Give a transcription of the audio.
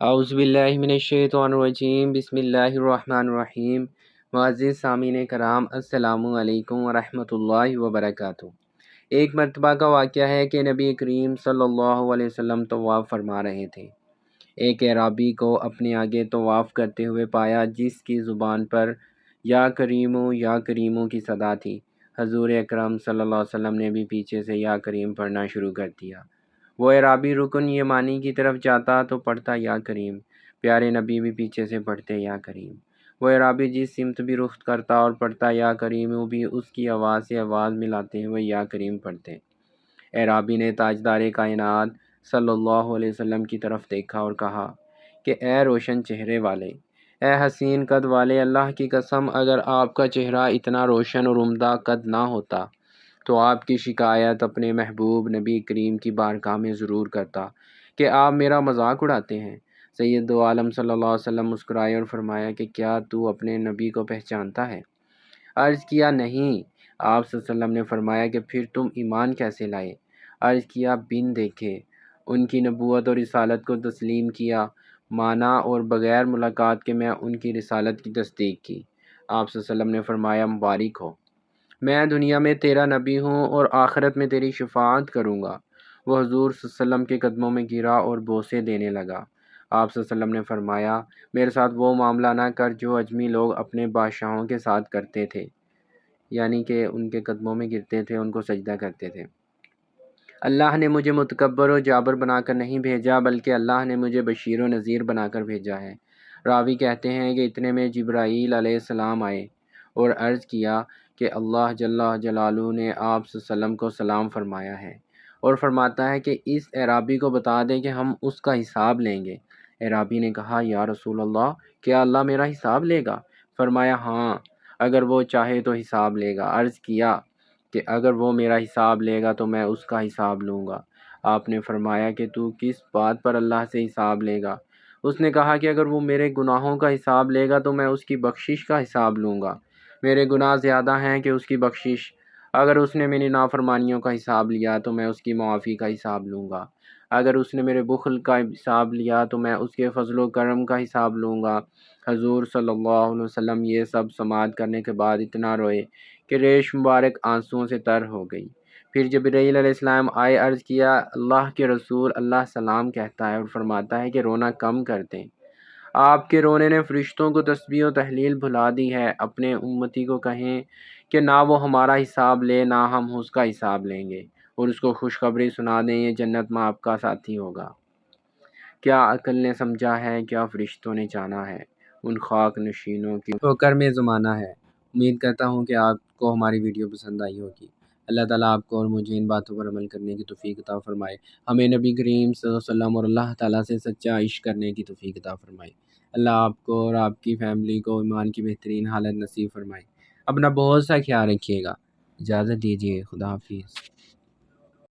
اعوذ باللہ من الشیطان الرجیم بسم اللہ الرحمن الرحیم۔ معزز سامعین کرام، السلام علیکم ورحمۃ اللہ وبرکاتہ۔ ایک مرتبہ کا واقعہ ہے کہ نبی کریم صلی اللہ علیہ وسلم طواف فرما رہے تھے۔ ایک اعرابی کو اپنے آگے طواف کرتے ہوئے پایا، جس کی زبان پر یا کریمو کی صدا تھی۔ حضور اکرم صلی اللہ علیہ وسلم نے بھی پیچھے سے یا کریم پڑھنا شروع کر دیا۔ وہ اعرابی رکن یمانی کی طرف جاتا تو پڑھتا یا کریم، پیارے نبی بھی پیچھے سے پڑھتے یا کریم۔ وہ اعرابی جس سمت بھی رخ کرتا اور پڑھتا یا کریم، وہ بھی اس کی آواز سے آواز ملاتے ہوئے یا کریم پڑھتے۔ اعرابی نے تاجدار کائنات صلی اللہ علیہ وسلم کی طرف دیکھا اور کہا کہ اے روشن چہرے والے، اے حسین قد والے، اللہ کی قسم اگر آپ کا چہرہ اتنا روشن اور عمدہ قد نہ ہوتا تو آپ کی شکایت اپنے محبوب نبی کریم کی بارگاہ میں ضرور کرتا کہ آپ میرا مذاق اڑاتے ہیں۔ سید عالم صلی اللہ علیہ وسلم مسکرائے اور فرمایا کہ کیا تو اپنے نبی کو پہچانتا ہے؟ عرض کیا نہیں۔ آپ صلی اللہ علیہ وسلم نے فرمایا کہ پھر تم ایمان کیسے لائے؟ عرض کیا بن دیکھے، ان کی نبوت اور رسالت کو تسلیم کیا، مانا اور بغیر ملاقات کے میں ان کی رسالت کی تصدیق کی۔ آپ صلی اللہ علیہ وسلم نے فرمایا مبارک ہو، میں دنیا میں تیرا نبی ہوں اور آخرت میں تیری شفاعت کروں گا۔ وہ حضور صلی اللہ علیہ وسلم کے قدموں میں گرا اور بوسے دینے لگا۔ آپ صلی اللہ علیہ وسلم نے فرمایا میرے ساتھ وہ معاملہ نہ کر جو اجمی لوگ اپنے بادشاہوں کے ساتھ کرتے تھے، یعنی کہ ان کے قدموں میں گرتے تھے، ان کو سجدہ کرتے تھے۔ اللہ نے مجھے متکبر و جابر بنا کر نہیں بھیجا، بلکہ اللہ نے مجھے بشیر و نذیر بنا کر بھیجا ہے۔ راوی کہتے ہیں کہ اتنے میں جبرائیل علیہ السلام آئے اور عرض کیا کہ اللہ جل جلالہ نے آپ صلی اللہ علیہ وسلم کو سلام فرمایا ہے اور فرماتا ہے کہ اس اعرابی کو بتا دیں کہ ہم اس کا حساب لیں گے۔ اعرابی نے کہا یا رسول اللہ، کیا اللہ میرا حساب لے گا؟ فرمایا ہاں، اگر وہ چاہے تو حساب لے گا۔ عرض کیا کہ اگر وہ میرا حساب لے گا تو میں اس کا حساب لوں گا۔ آپ نے فرمایا کہ تو کس بات پر اللہ سے حساب لے گا؟ اس نے کہا کہ اگر وہ میرے گناہوں کا حساب لے گا تو میں اس کی بخشش کا حساب لوں گا، میرے گناہ زیادہ ہیں کہ اس کی بخشش۔ اگر اس نے میری نافرمانیوں کا حساب لیا تو میں اس کی معافی کا حساب لوں گا، اگر اس نے میرے بخل کا حساب لیا تو میں اس کے فضل و کرم کا حساب لوں گا۔ حضور صلی اللہ علیہ وسلم یہ سب سماعت کرنے کے بعد اتنا روئے کہ ریش مبارک آنسوؤں سے تر ہو گئی۔ پھر جبرائیل علیہ السلام آئے، عرض کیا اللہ کے رسول، اللہ سلام کہتا ہے اور فرماتا ہے کہ رونا کم کر دیں۔ آپ کے رونے نے فرشتوں کو تسبیح و تحلیل بھلا دی ہے۔ اپنے امتی کو کہیں کہ نہ وہ ہمارا حساب لے نہ ہم اس کا حساب لیں گے، اور اس کو خوشخبری سنا دیں یہ جنت میں آپ کا ساتھی ہوگا۔ کیا عقل نے سمجھا ہے، کیا فرشتوں نے جانا ہے، ان خاک نشینوں کی ٹھوکر میں زمانہ ہے۔ امید کرتا ہوں کہ آپ کو ہماری ویڈیو پسند آئی ہوگی۔ اللہ تعالیٰ آپ کو اور مجھے ان باتوں پر عمل کرنے کی توفیق عطا فرمائے۔ ہمیں نبی کریم صلی اللہ علیہ وسلم اور اللہ تعالیٰ سے سچا عشق کرنے کی توفیق عطا فرمائے۔ اللہ آپ کو اور آپ کی فیملی کو ایمان کی بہترین حالت نصیب فرمائے۔ اپنا بہت سا خیال رکھیے گا۔ اجازت دیجیے، خدا حافظ۔